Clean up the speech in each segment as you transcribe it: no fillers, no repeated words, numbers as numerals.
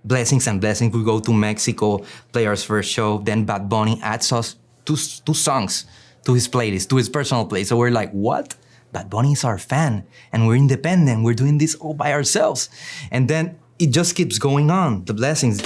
blessings and blessings. We go to Mexico, play our first show. Then Bad Bunny adds us two songs to his playlist, to his personal playlist. So we're like, what? Bad Bunny is our fan, and we're independent. We're doing this all by ourselves. And then it just keeps going on, the blessings.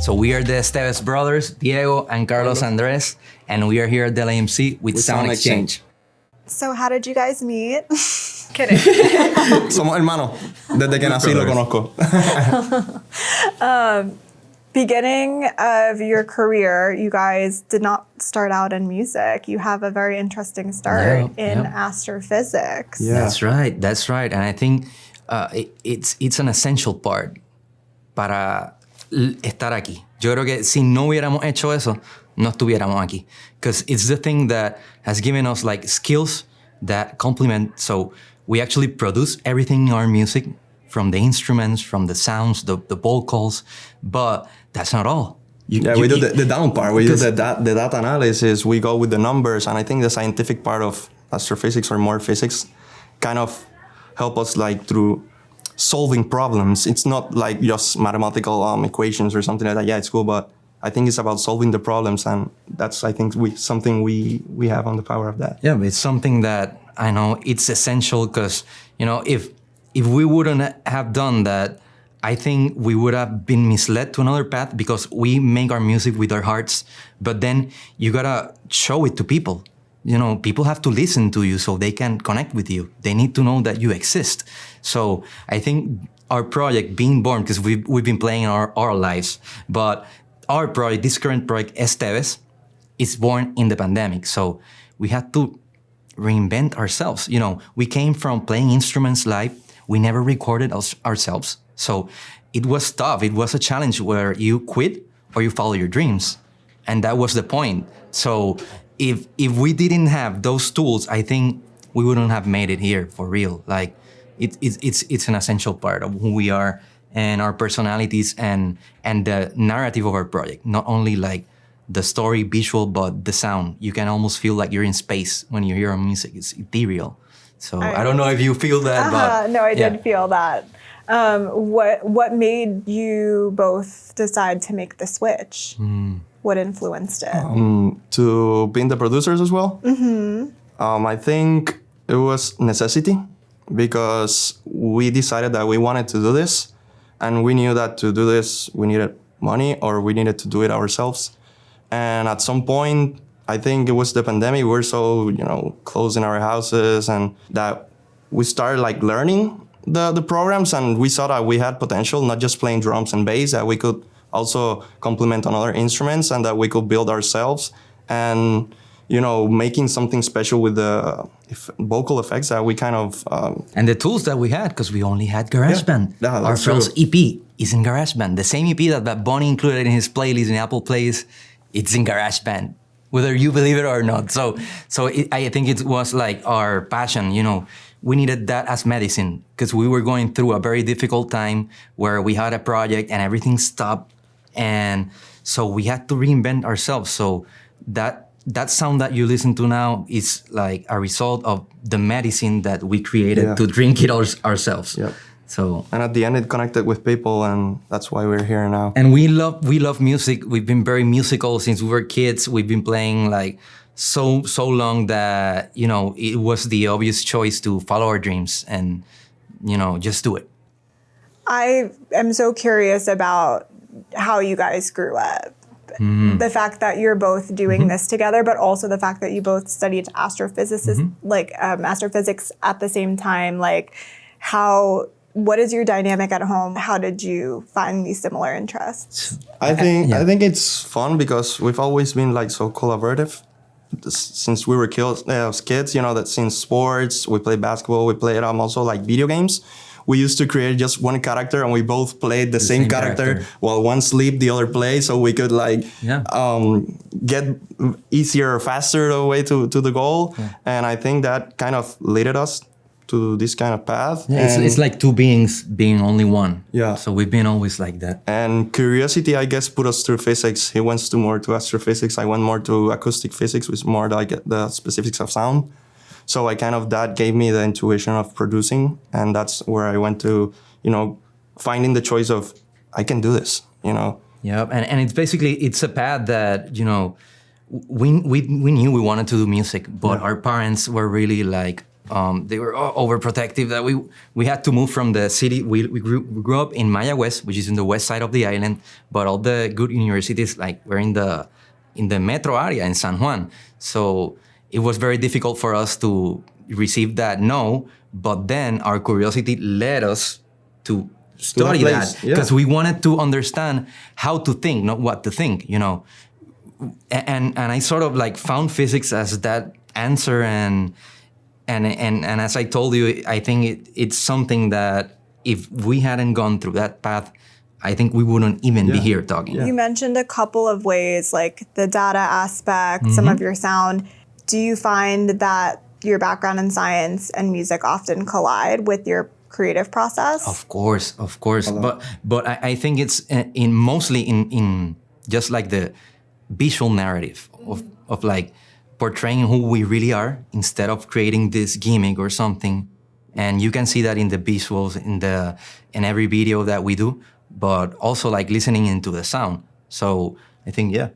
So we are the Esteves brothers, Diego and Carlos Andres, and we are here at the LAMC with SoundExchange. So how did you guys meet? Kidding. Somos hermanos, desde que nací lo conozco. Beginning of your career, you guys did not start out in music. You have a very interesting start in astrophysics. Yeah. That's right. And I think it's an essential part para estar aquí. Yo creo que si no hubiéramos hecho eso, no estuviéramos aquí. Because it's the thing that has given us like skills that complement. So we actually produce everything in our music, from the instruments, from the sounds, the vocals, but that's not all. We do the down part. We do the data analysis. We go with the numbers, and I think the scientific part of astrophysics or more physics kind of help us like through solving problems. It's not like just mathematical equations or something like that. Yeah, it's cool, but I think it's about solving the problems, and that's, I think, something we have on the power of that. Yeah, it's something that I know it's essential because, you know, if we wouldn't have done that, I think we would have been misled to another path because we make our music with our hearts, but then you gotta show it to people. You know, people have to listen to you so they can connect with you. They need to know that you exist. So I think our project being born, because we've been playing our lives, but our project, this current project, Esteves, is born in the pandemic. So we had to reinvent ourselves. You know, we came from playing instruments live. We never recorded ourselves. So it was tough. It was a challenge where you quit or you follow your dreams. And that was the point. So if we didn't have those tools, I think we wouldn't have made it here for real. Like it's an essential part of who we are and our personalities and the narrative of our project. Not only like the story, visual, but the sound. You can almost feel like you're in space when you hear our music. It's ethereal. So I don't know if you feel that, but no, I did feel that. What made you both decide to make the switch? What influenced it? To being the producers as well. I think it was necessity because we decided that we wanted to do this, and we knew that to do this we needed money or we needed to do it ourselves. And at some point, I think it was the pandemic. We were so, closed in our houses, and that we started like learning the programs, and we saw that we had potential, not just playing drums and bass, that we could also complement on other instruments and that we could build ourselves and, making something special with the vocal effects that we kind of... and the tools that we had, because we only had GarageBand. Yeah, our first EP is in GarageBand. The same EP that Bonnie included in his playlist in Apple Plays, it's in GarageBand, whether you believe it or not. So I think it was like our passion, we needed that as medicine because we were going through a very difficult time where we had a project and everything stopped. And so we had to reinvent ourselves. So that sound that you listen to now is like a result of the medicine that we created to drink it ourselves. Yeah. So, and at the end, it connected with people, and that's why we're here now. And we love music. We've been very musical since we were kids. We've been playing like so long that, it was the obvious choice to follow our dreams and, just do it. I am so curious about how you guys grew up. The fact that you're both doing this together, but also the fact that you both studied astrophysics at the same time. Like, what is your dynamic at home? How did you find these similar interests? I think it's fun because we've always been like so collaborative since we were kids. That since sports, we play basketball, we played also like video games. We used to create just one character and we both played the same character while one sleep, the other play, so we could get easier or faster the way to the goal. Yeah. And I think that kind of led us to this kind of path. Yeah, it's like two beings being only one. Yeah. So we've been always like that. And curiosity, I guess, put us through physics. He went more to astrophysics. I went more to acoustic physics, which is more like the specifics of sound. So I kind of, that gave me the intuition of producing. And that's where I went to, finding the choice of, I can do this, Yeah, and it's basically, it's a path that, we knew we wanted to do music, but our parents were really like, they were overprotective that we had to move from the city. We grew up in Maya West, which is in the west side of the island, but all the good universities like were in the metro area in San Juan. So it was very difficult for us to receive that no, but then our curiosity led us to study that because we wanted to understand how to think, not what to think, And I sort of like found physics as that answer, and as I told you, I think it's something that if we hadn't gone through that path, I think we wouldn't even be here talking. You mentioned a couple of ways, like the data aspect, some of your sound. Do you find that your background in science and music often collide with your creative process? Of course. But I think it's mostly in just like the visual narrative of like portraying who we really are instead of creating this gimmick or something. And you can see that in the visuals, in every video that we do, but also like listening into the sound. So I think, yeah.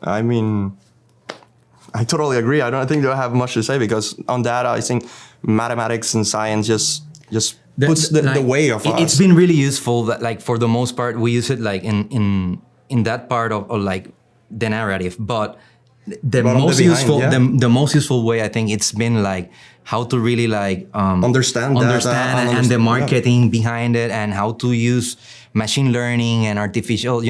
I mean, I totally agree. I don't think I have much to say because on that, I think mathematics and science just puts the way of us. It's been really useful that like for the most part, we use it like in that part of like the narrative, but the most useful way, I think it's been like how to really like understand and the marketing behind it, and how to use machine learning and artificial,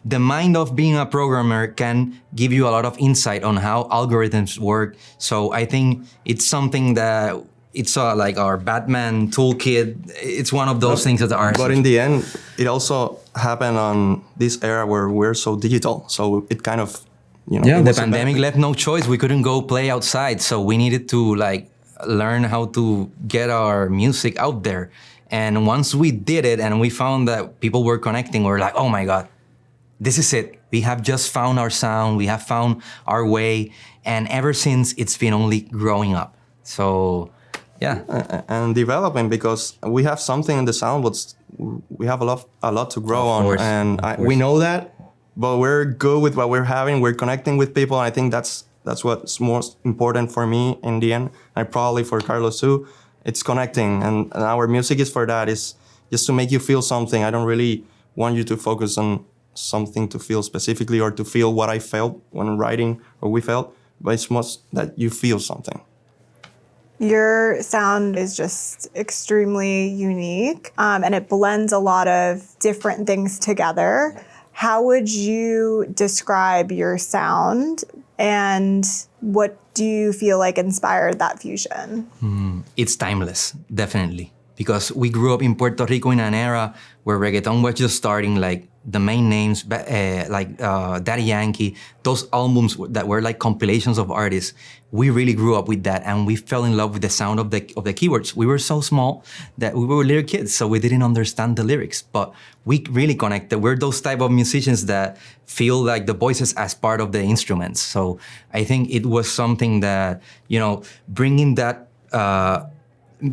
the mind of being a programmer can give you a lot of insight on how algorithms work. So I think it's something that it's like our Batman toolkit. It's one of those things that are. But in the end, it also happened on this era where we're so digital. So it kind of, the pandemic left no choice. We couldn't go play outside, so we needed to like learn how to get our music out there. And once we did it and we found that people were connecting, we're like, oh my God, this is it. We have just found our sound. We have found our way. And ever since, it's been only growing up. So, yeah. And developing, because we have something in the sound, but we have a lot to grow on. And we know that, but we're good with what we're having. We're connecting with people. And I think that's what's most important for me in the end. And probably for Carlos too. It's connecting, and our music is for that. It's just to make you feel something. I don't really want you to focus on something to feel specifically or to feel what I felt when writing or we felt, but it's most that you feel something. Your sound is just extremely unique, and it blends a lot of different things together. How would you describe your sound, and what do you feel like inspired that fusion? It's timeless, definitely. Because we grew up in Puerto Rico in an era where reggaeton was just starting, like the main names, like Daddy Yankee, those albums that were like compilations of artists. We really grew up with that, and we fell in love with the sound of the keywords. We were so small that we were little kids, so we didn't understand the lyrics, but we really connected. We're those type of musicians that feel like the voices as part of the instruments. So I think it was something that, bringing that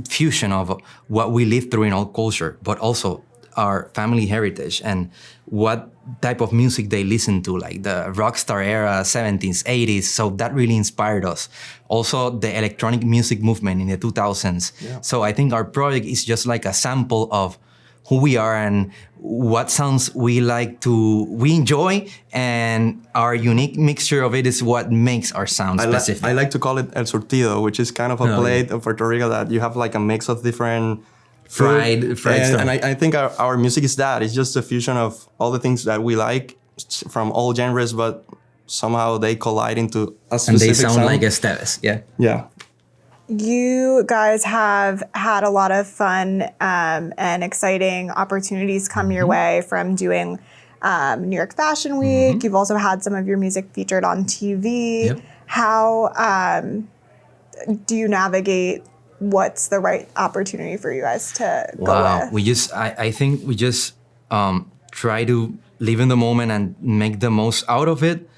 fusion of what we lived through in our culture, but also our family heritage and what type of music they listen to, like the rock star era, 70s, 80s. So that really inspired us. Also, the electronic music movement in the 2000s. Yeah. So I think our project is just like a sample of who we are and what sounds we enjoy, and our unique mixture of it is what makes our sound specific. I like to call it El Surtido, which is kind of a plate of Puerto Rico that you have like a mix of different fried stuff. And I think our music is that. It's just a fusion of all the things that we like from all genres, but somehow they collide into a specific and they sound sound. like Esteves, yeah. Yeah. You guys have had a lot of fun and exciting opportunities come your way from doing New York Fashion Week. You've also had some of your music featured on TV. Yep. How do you navigate what's the right opportunity for you guys to go with? I think we just try to live in the moment and make the most out of it.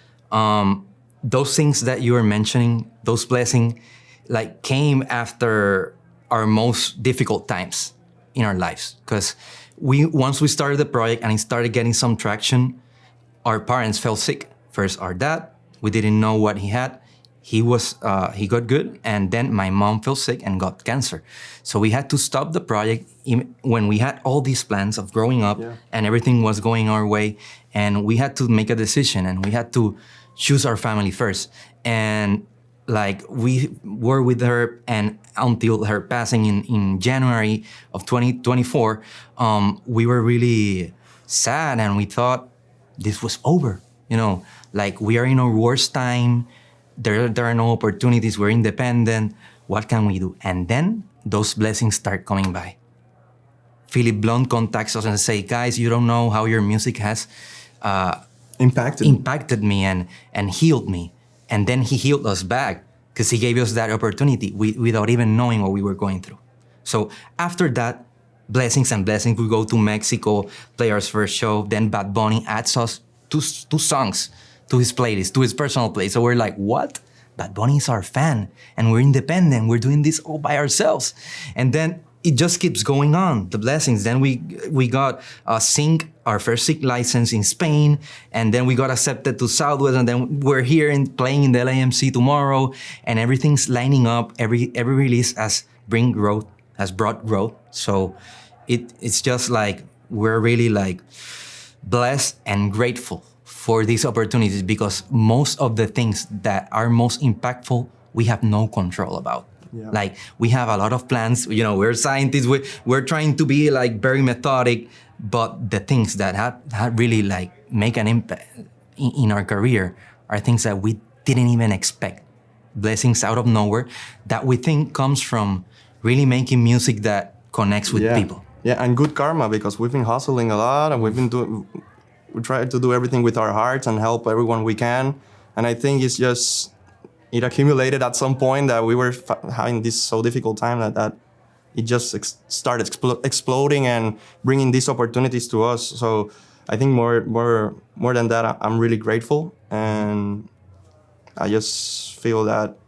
Those things that you are mentioning, those blessings, like came after our most difficult times in our lives. Because once we started the project and it started getting some traction, our parents fell sick. First, our dad, we didn't know what he had. He got good, and then my mom fell sick and got cancer. So we had to stop the project when we had all these plans of growing up and everything was going our way, and we had to make a decision and we had to choose our family first. And like we were with her and until her passing in January of 2024, we were really sad and we thought this was over. Like we are in our worst time. There are no opportunities. We're independent. What can we do? And then those blessings start coming by. Philip Blunt contacts us and say, guys, you don't know how your music has impacted me and healed me. And then he healed us back because he gave us that opportunity without even knowing what we were going through. So after that, blessings and blessings, we go to Mexico, play our first show. Then Bad Bunny adds us two songs to his playlist, to his personal playlist. So we're like, what? Bad Bunny is our fan and we're independent. We're doing this all by ourselves. And then it just keeps going on, the blessings. Then we got Sync, our first Sync license in Spain. And then we got accepted to Southwest. And then we're here and playing in the LAMC tomorrow. And everything's lining up. Every release has brought growth. So it's just like, we're really like blessed and grateful for these opportunities, because most of the things that are most impactful, we have no control about. Yeah. Like we have a lot of plans, we're scientists, we're trying to be like very methodic, but the things that have really like make an impact in our career are things that we didn't even expect. Blessings out of nowhere that we think comes from really making music that connects with people. Yeah, and good karma, because we've been hustling a lot and we try to do everything with our hearts and help everyone we can. And I think it accumulated at some point that we were having this so difficult time that it just started exploding and bringing these opportunities to us. So I think more than that, I'm really grateful. And I just feel that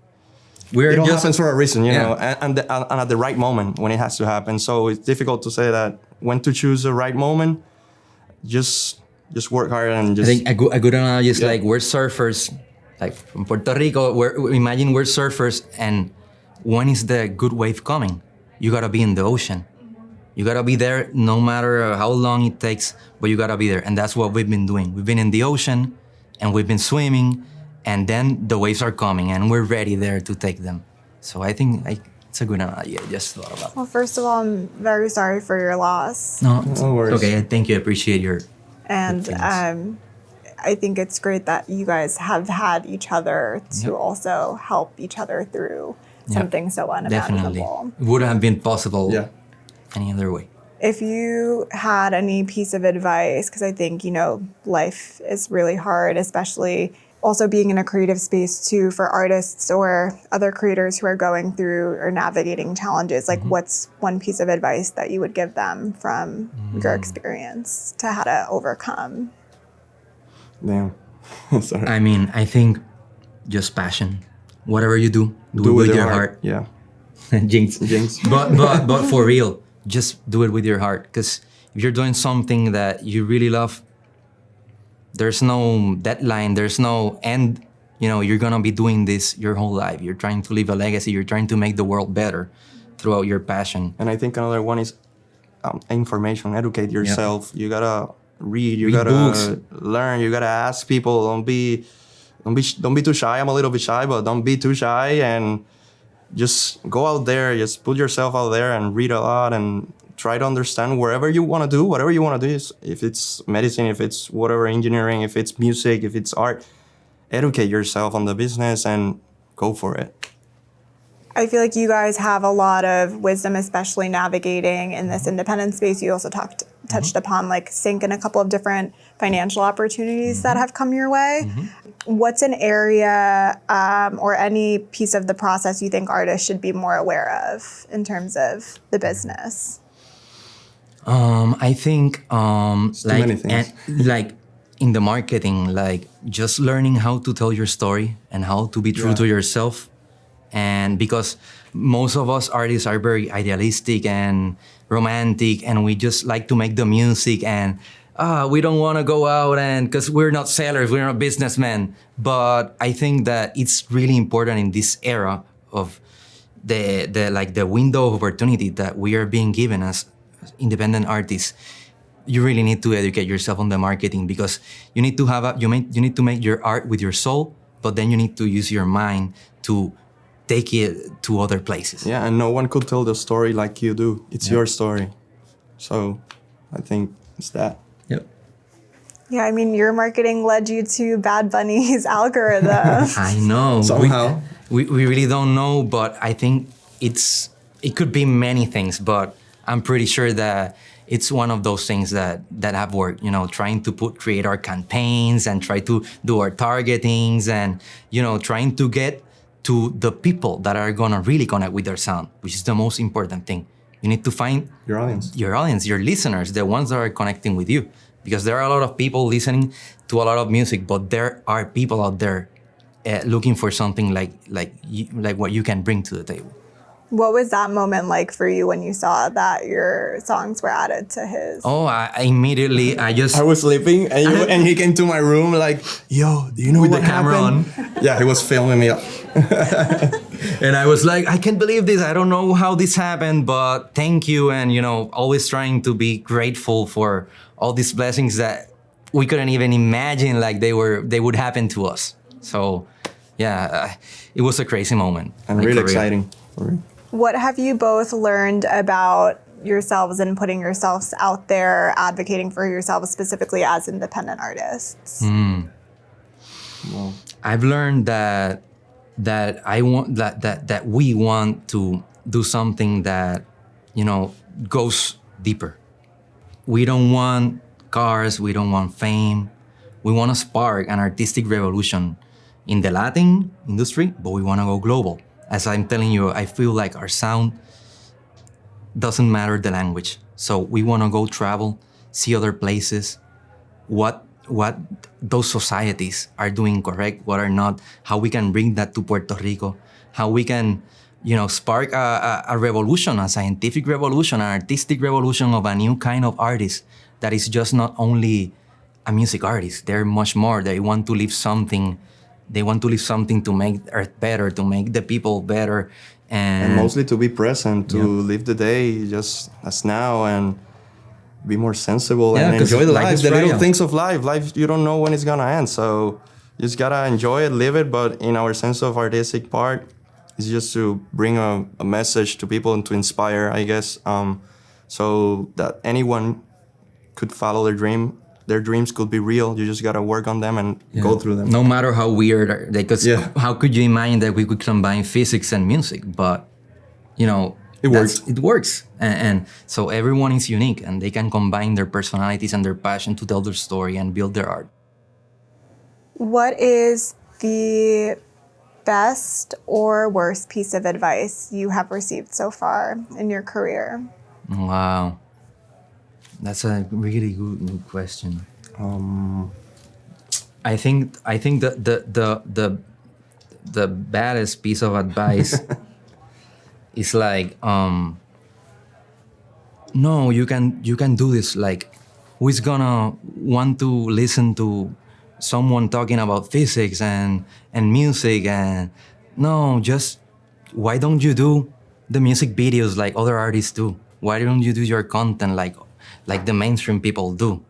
it all happens for a reason, know, and at the right moment when it has to happen. So it's difficult to say that when to choose the right moment. Just work hard and just... I think a good analogy is like we're surfers, like from Puerto Rico, imagine we're surfers, and when is the good wave coming? You gotta be in the ocean. You gotta be there no matter how long it takes, but you gotta be there. And that's what we've been doing. We've been in the ocean and we've been swimming, and then the waves are coming and we're ready there to take them. So I think it's a good analogy. I just thought about it. Well, first of all, I'm very sorry for your loss. No worries. Okay, thank you. I appreciate your... And I think it's great that you guys have had each other to also help each other through something so unimaginable. Definitely. It wouldn't have been possible any other way. If you had any piece of advice, because I think, life is really hard, especially also being in a creative space too, for artists or other creators who are going through or navigating challenges, like what's one piece of advice that you would give them from your experience to how to overcome? Damn. Sorry. I mean, I think just passion. Whatever you do it with your heart. Yeah. Jinx. But for real, just do it with your heart. Because if you're doing something that you really love, there's no deadline, there's no end. You're gonna be doing this your whole life. You're trying to leave a legacy. You're trying to make the world better throughout your passion. And I think another one is information. Educate yourself. You gotta read. You gotta books. Learn. You gotta ask people. Don't be too shy. I'm a little bit shy, but don't be too shy. And just go out there. Just put yourself out there and read a lot and try to understand whatever you want to do. If it's medicine, if it's whatever, engineering, if it's music, if it's art, educate yourself on the business and go for it. I feel like you guys have a lot of wisdom, especially navigating in this independent space. You also touched upon like Sync and a couple of different financial opportunities that have come your way. What's an area or any piece of the process you think artists should be more aware of in terms of the business? I think too many things. like in the marketing, like just learning how to tell your story and how to be true to yourself, And because most of us artists are very idealistic and romantic, and we just like to make the music, and we don't want to go out, and because we're not sellers, we're not businessmen. But I think that it's really important in this era of the window of opportunity that we are being given as independent artists. You really need to educate yourself on the marketing, because you need to have you need to make your art with your soul, but then you need to use your mind to take it to other places. Yeah, and no one could tell the story like you do. It's your story. So I think it's that. Yep. Yeah, I mean, your marketing led you to Bad Bunny's algorithm. I know. Somehow. We really don't know, but I think it could be many things, but I'm pretty sure that it's one of those things that have worked, trying to create our campaigns and try to do our targetings and, trying to get to the people that are gonna really connect with their sound, which is the most important thing. You need to find Your audience, your listeners, the ones that are connecting with you. Because there are a lot of people listening to a lot of music, but there are people out there looking for something like what you can bring to the table. What was that moment like for you when you saw that your songs were added to his? Oh, I immediately, I was sleeping and he came to my room like, yo, do you know with what the camera happened? on. Yeah, he was filming me up. And I was like, I can't believe this. I don't know how this happened, but thank you. And, always trying to be grateful for all these blessings that we couldn't even imagine they would happen to us. So, yeah, it was a crazy moment. And really exciting. What have you both learned about yourselves and putting yourselves out there, advocating for yourselves specifically as independent artists? Well, I've learned that we want to do something that, goes deeper. We don't want cars, we don't want fame. We want to spark an artistic revolution in the Latin industry, but we want to go global. As I'm telling you, I feel like our sound doesn't matter the language. So we want to go travel, see other places, what those societies are doing correct, what are not, how we can bring that to Puerto Rico, how we can, spark a revolution, a scientific revolution, an artistic revolution of a new kind of artist that is just not only a music artist. They're much more. They want to leave something. They want to leave something to make Earth better, to make the people better. And mostly to be present, to live the day just as now and be more sensible and enjoy the life, the little things of life. Life, you don't know when it's gonna end. So you just gotta enjoy it, live it. But in our sense of artistic part, it's just to bring a message to people and to inspire, I guess, so that anyone could follow their dream. Their dreams could be real. You just gotta work on them and go through them. No matter how weird, because how could you imagine that we could combine physics and music? But, it works. It works. And so everyone is unique and they can combine their personalities and their passion to tell their story and build their art. What is the best or worst piece of advice you have received so far in your career? Wow. That's a really good question. I think the baddest piece of advice is no, you can do this. Who is gonna want to listen to someone talking about physics and music? And no, just why don't you do the music videos like other artists do? Why don't you do your content like the mainstream people do?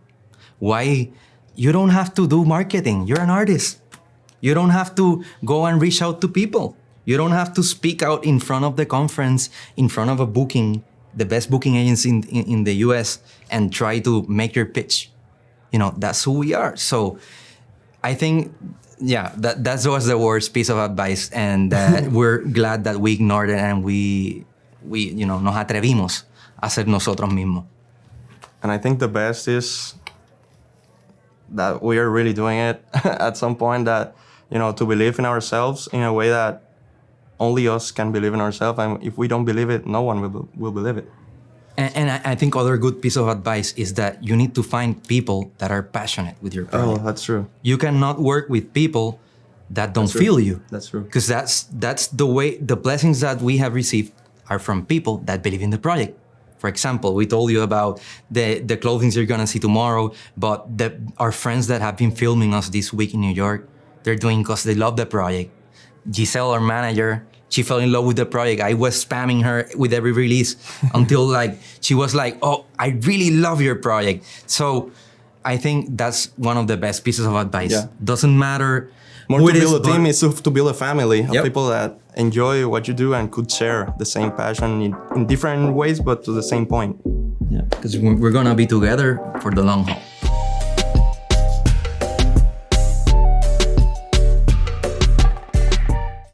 Why you don't have to do marketing? You're an artist. You don't have to go and reach out to people. You don't have to speak out in front of the conference, in front of the best booking agency in the US, and try to make your pitch. That's who we are. So I think, that was the worst piece of advice, and we're glad that we ignored it and we nos atrevimos a ser nosotros mismos. And I think the best is that we are really doing it at some point, that, to believe in ourselves in a way that only us can believe in ourselves. And if we don't believe it, no one will believe it. And I think other good piece of advice is that you need to find people that are passionate with your project. Oh, that's true. You cannot work with people that don't feel you. That's true. Because that's the way, the blessings that we have received are from people that believe in the project. For example, we told you about the clothing you're gonna see tomorrow, but our friends that have been filming us this week in New York, they're doing because they love the project. Giselle, our manager, she fell in love with the project. I was spamming her with every release until like she was like, "Oh, I really love your project." So I think that's one of the best pieces of advice. Yeah. Doesn't matter More who to it is, build a but- team is to build a family of Yep. people that enjoy what you do and could share the same passion in different ways, but to the same point. Yeah, because we're gonna be together for the long haul.